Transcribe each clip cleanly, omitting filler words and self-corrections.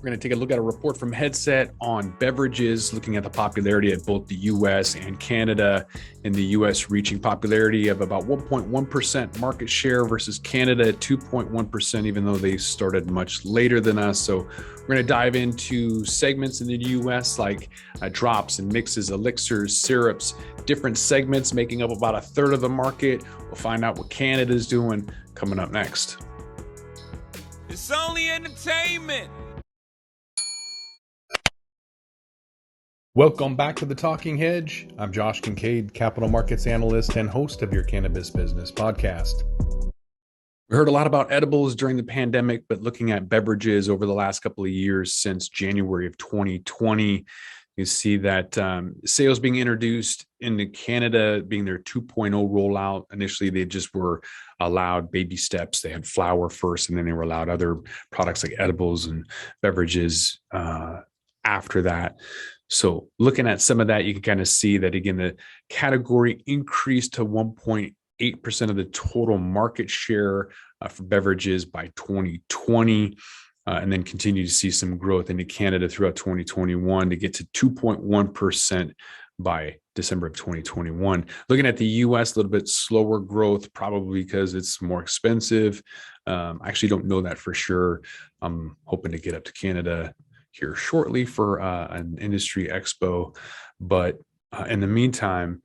We're going to take a look at a report from Headset on beverages, looking at the popularity at both the US and Canada. In the US, reaching popularity of about 1.1% market share versus Canada at 2.1%, even though they started much later than us. So we're going to dive into segments in the US like drops and mixes, elixirs, syrups, different segments making up about a third of the market. We'll find out what Canada's doing coming up next. It's only entertainment. Welcome back to the Talking Hedge. I'm Josh Kincaid, capital markets analyst and host of your Cannabis Business podcast. We heard a lot about edibles during the pandemic, but looking at beverages over the last couple of years since January of 2020, you see that sales being introduced into Canada being their 2.0 rollout. Initially, they just were allowed baby steps. They had flower first, and then they were allowed other products like edibles and beverages after that. So looking at some of that, you can kind of see that, again, the category increased to 1.8% of the total market share for beverages by 2020, and then continue to see some growth into Canada throughout 2021 to get to 2.1% by December of 2021. Looking at the US, a little bit slower growth, probably because it's more expensive. I actually don't know that for sure. I'm hoping to get up to Canada here shortly for an industry expo. But in the meantime,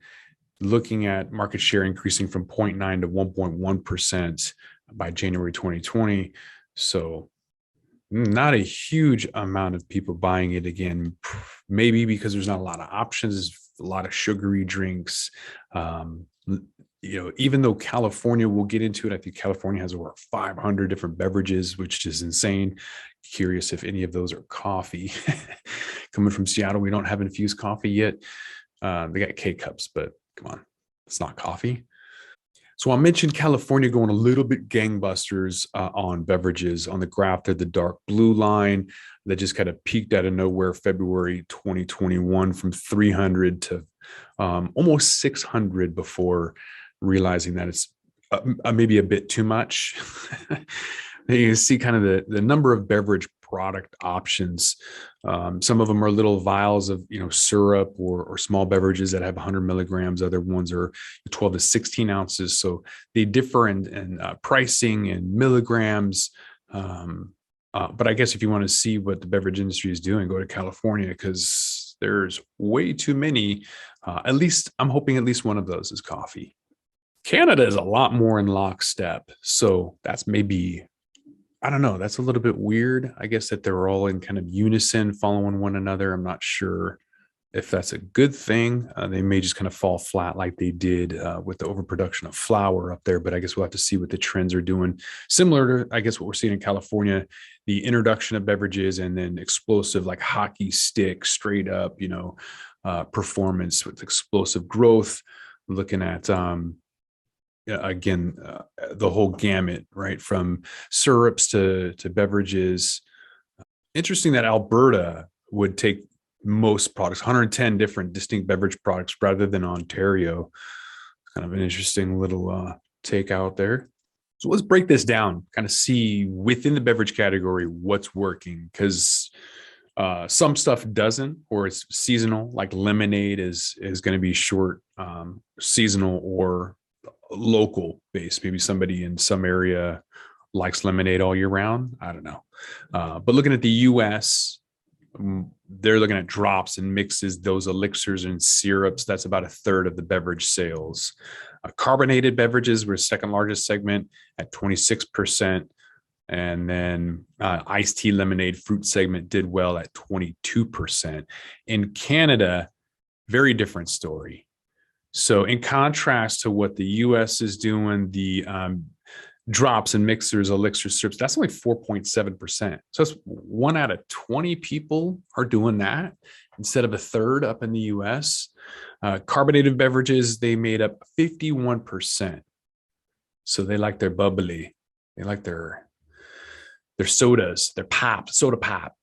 looking at market share increasing from 0.9 to 1.1% by January 2020. So not a huge amount of people buying it again, maybe because there's not a lot of options, there's a lot of sugary drinks. Even though California, we'll get into it, I think California has over 500 different beverages, which is insane. Curious if any of those are coffee. Coming from Seattle, we don't have infused coffee yet. They got K-cups, but come on, it's not coffee. So I mentioned California going a little bit gangbusters on beverages. On the graph, they're the dark blue line that just kind of peaked out of nowhere February 2021 from 300 to almost 600 before realizing that it's maybe a bit too much. You can see kind of the number of beverage product options. Some of them are little vials of syrup or small beverages that have 100 milligrams. Other ones are 12 to 16 ounces. So they differ in pricing and milligrams. But I guess if you want to see what the beverage industry is doing, go to California, because there's way too many. At least I'm hoping at least one of those is coffee. Canada is a lot more in lockstep. So that's maybe, I don't know, that's a little bit weird. I guess that they're all in kind of unison, following one another. I'm not sure if that's a good thing. They may just kind of fall flat like they did with the overproduction of flower up there, but I guess we'll have to see what the trends are doing. Similar to, I guess, what we're seeing in California, the introduction of beverages and then explosive, like hockey stick, straight up, performance with explosive growth. Looking at, the whole gamut, right, from syrups to beverages. Interesting that Alberta would take most products, 110 different distinct beverage products, rather than Ontario. Kind of an interesting little take out there. So let's break this down, kind of see within the beverage category what's working, because some stuff doesn't, or it's seasonal, like lemonade is going to be short seasonal or local based. Maybe somebody in some area likes lemonade all year round. I don't know. But looking at the US, they're looking at drops and mixes, those elixirs and syrups. That's about a third of the beverage sales. Carbonated beverages were second largest segment at 26%. And then iced tea, lemonade, fruit segment did well at 22%. In Canada, very different story. So in contrast to what the US is doing, the drops and mixers, elixir syrups, that's only 4.7%. So it's 1 out of 20 people are doing that instead of a third up in the US. Carbonated beverages, they made up 51%. So they like their bubbly. They like their sodas, their pop, soda pop.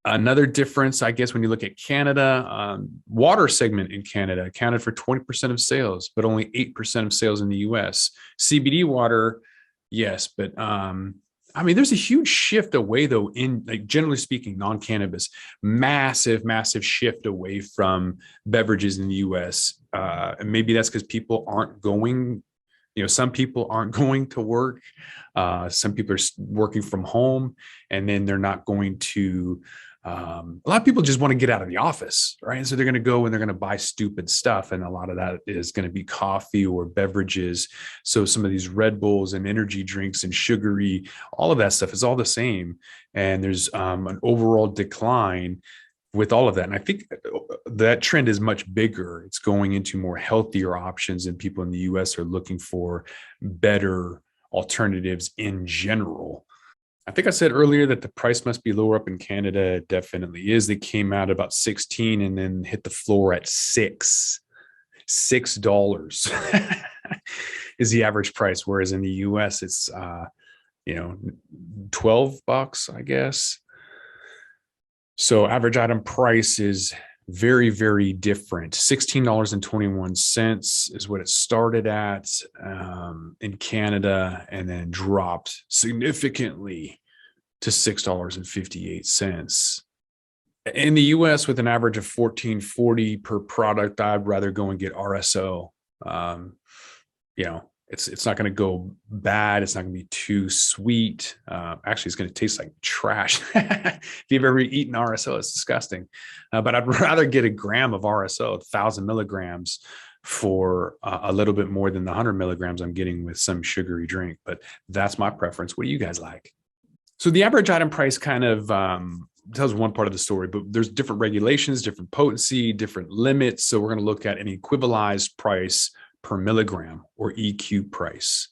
Another difference, I guess, when you look at Canada, water segment in Canada accounted for 20% of sales, but only 8% of sales in the US. CBD water, yes, but I mean, there's a huge shift away, though, in like generally speaking, non-cannabis, massive shift away from beverages in the US. And maybe that's because people aren't going, some people aren't going to work. Some people are working from home, and then they're not going to. A lot of people just want to get out of the office, right? And so they're going to go and they're going to buy stupid stuff. And a lot of that is going to be coffee or beverages. So some of these Red Bulls and energy drinks and sugary, all of that stuff is all the same. And there's an overall decline with all of that. And I think that trend is much bigger. It's going into more healthier options, and people in the US are looking for better alternatives in general. I think I said earlier that the price must be lower up in Canada. It definitely is. They came out about 16 and then hit the floor at $6 is the average price. Whereas in the US, it's, $12, I guess. So average item price is very, very different. $16.21 is what it started at in Canada, and then dropped significantly to $6.58. In the US, with an average of $14.40 per product, I'd rather go and get RSO. It's not going to go bad. It's not going to be too sweet. Actually, it's going to taste like trash. If you've ever eaten RSO, it's disgusting. But I'd rather get a gram of RSO, 1,000 milligrams, for a little bit more than the 100 milligrams I'm getting with some sugary drink. But that's my preference. What do you guys like? So the average item price kind of tells one part of the story, but there's different regulations, different potency, different limits. So we're going to look at an equivalized price per milligram, or EQ price.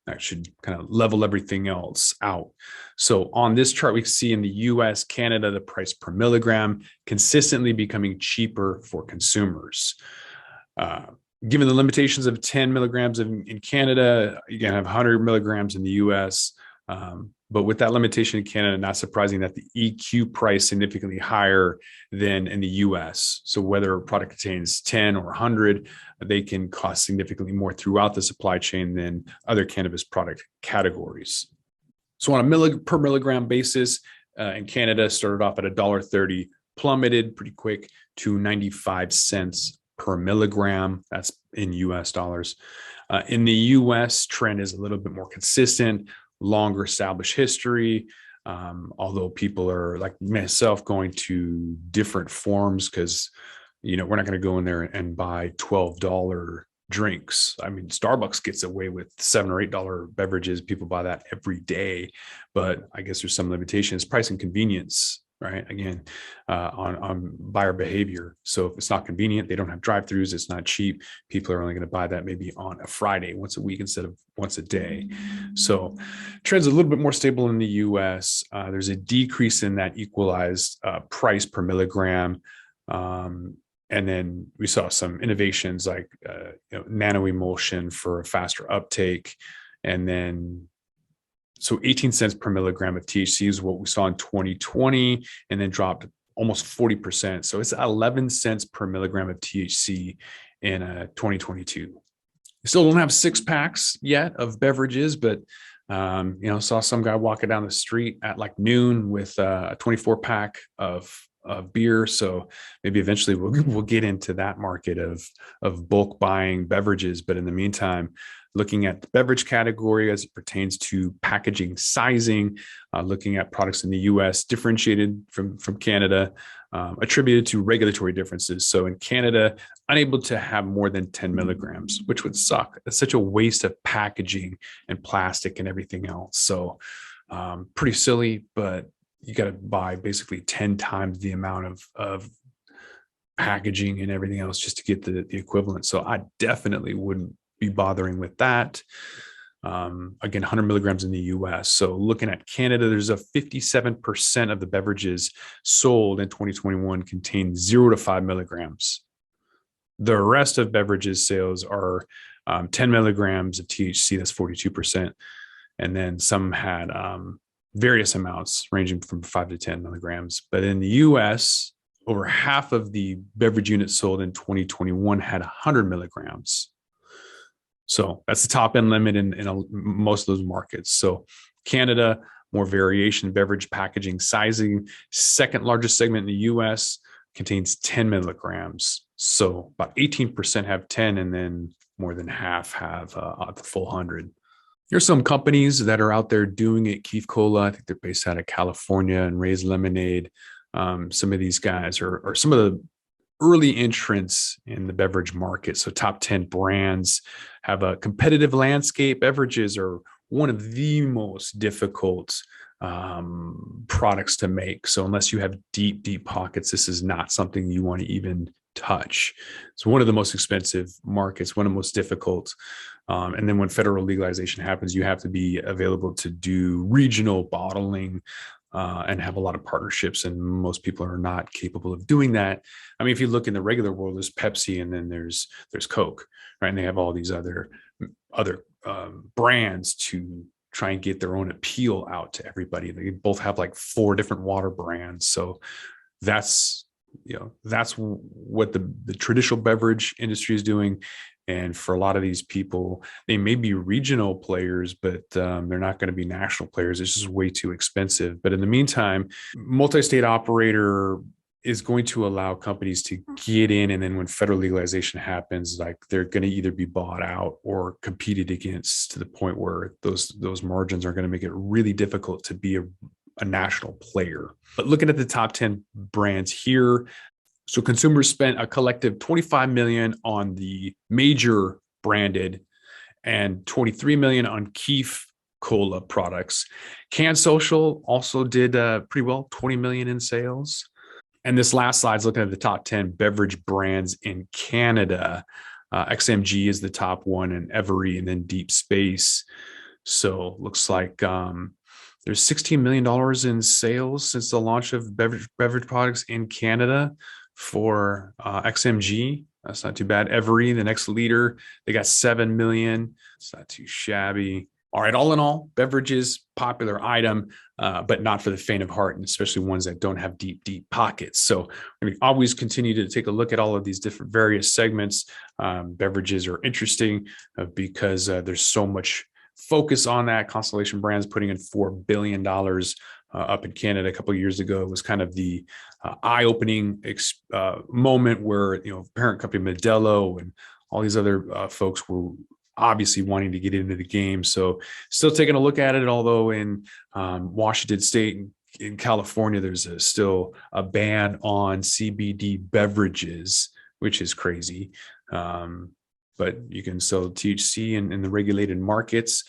That should kind of level everything else out. So on this chart, we can see in the US, Canada, the price per milligram consistently becoming cheaper for consumers. Given the limitations of 10 milligrams in Canada, you can have 100 milligrams in the US. But with that limitation in Canada, not surprising that the EQ price significantly higher than in the US. So whether a product contains 10 or 100, they can cost significantly more throughout the supply chain than other cannabis product categories. So on a per milligram basis, in Canada, started off at $1.30, plummeted pretty quick to 95 cents per milligram. That's in US dollars. In the US, trend is a little bit more consistent, longer established history. Although people are, like myself, going to different forms, because we're not going to go in there and buy $12 drinks. I mean, Starbucks gets away with $7 or $8 beverages. People buy that every day, but I guess there's some limitations, price and convenience, right? Again, on buyer behavior. So if it's not convenient, they don't have drive-throughs, it's not cheap, people are only going to buy that maybe on a Friday, once a week instead of once a day. So trends a little bit more stable in the US. There's a decrease in that equalized price per milligram. And then we saw some innovations like nano emulsion for a faster uptake. And then so 18 cents per milligram of THC is what we saw in 2020, and then dropped almost 40%. So it's 11 cents per milligram of THC in 2022. We still don't have 6 packs yet of beverages, but saw some guy walking down the street at like noon with a 24 pack of beer. So maybe eventually we'll get into that market of bulk buying beverages. But in the meantime, looking at the beverage category as it pertains to packaging sizing, looking at products in the US differentiated from Canada, attributed to regulatory differences. So in Canada, unable to have more than 10 milligrams, which would suck. It's such a waste of packaging and plastic and everything else. So pretty silly, but you got to buy basically 10 times the amount of packaging and everything else just to get the equivalent. So I definitely wouldn't be bothering with that. Again, 100 milligrams in the US. So looking at Canada, there's a 57% of the beverages sold in 2021 contain 0 to 5 milligrams. The rest of beverages sales are 10 milligrams of THC, that's 42%. And then some had various amounts ranging from 5 to 10 milligrams. But in the US, over half of the beverage units sold in 2021 had 100 milligrams. So that's the top end limit in most of those markets. So Canada, more variation in beverage packaging sizing. Second largest segment in the US contains 10 milligrams. So about 18% have 10, and then more than half have the full 100. Here's some companies that are out there doing it. Keef Cola, I think they're based out of California, and Ray's Lemonade. Some of these guys are some of the early entrants in the beverage market. So top 10 brands have a competitive landscape. Beverages are one of the most difficult products to make. So unless you have deep pockets, this is not something you want to even touch. It's one of the most expensive markets, one of the most difficult. And then when federal legalization happens, you have to be available to do regional bottling and have a lot of partnerships. And most people are not capable of doing that. I mean, if you look in the regular world, there's Pepsi, and then there's Coke, right? And they have all these other brands to try and get their own appeal out to everybody. They both have like 4 different water brands. So that's what the traditional beverage industry is doing. And for a lot of these people, they may be regional players, but they're not going to be national players. It's just way too expensive. But in the meantime, multi-state operator is going to allow companies to get in. And then when federal legalization happens, like they're going to either be bought out or competed against, to the point where those margins are going to make it really difficult to be a national player. But looking at the top 10 brands here, so consumers spent a collective $25 million on the major branded and $23 million on Keef Cola products. Can Social also did pretty well, $20 million in sales. And this last slide is looking at the top 10 beverage brands in Canada. XMG is the top one, and Every, and then Deep Space. So looks like there's $16 million in sales since the launch of beverage products in Canada for XMG. That's not too bad. Every, the next leader, they got 7 million. It's not too shabby. All right, all in all, beverages, popular item, but not for the faint of heart, and especially ones that don't have deep pockets. So we always continue to take a look at all of these different various segments. Beverages are interesting because there's so much focus on that. Constellation Brands putting in $4 billion up in Canada a couple of years ago. It was kind of the eye-opening moment where, parent company Modelo and all these other folks were obviously wanting to get into the game. So still taking a look at it, although in Washington State, in California, there's still a ban on CBD beverages, which is crazy. But you can sell THC in the regulated markets.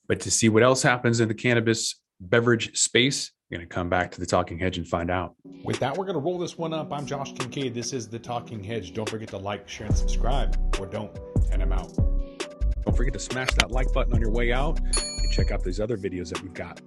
But to see what else happens in the cannabis beverage space, you're going to come back to the Talking Hedge and find out. With that, we're going to roll this one up. I'm Josh Kincaid. This is the Talking Hedge. Don't forget to like, share, and subscribe, or don't, and I'm out. Don't forget to smash that like button on your way out and check out these other videos that we've got.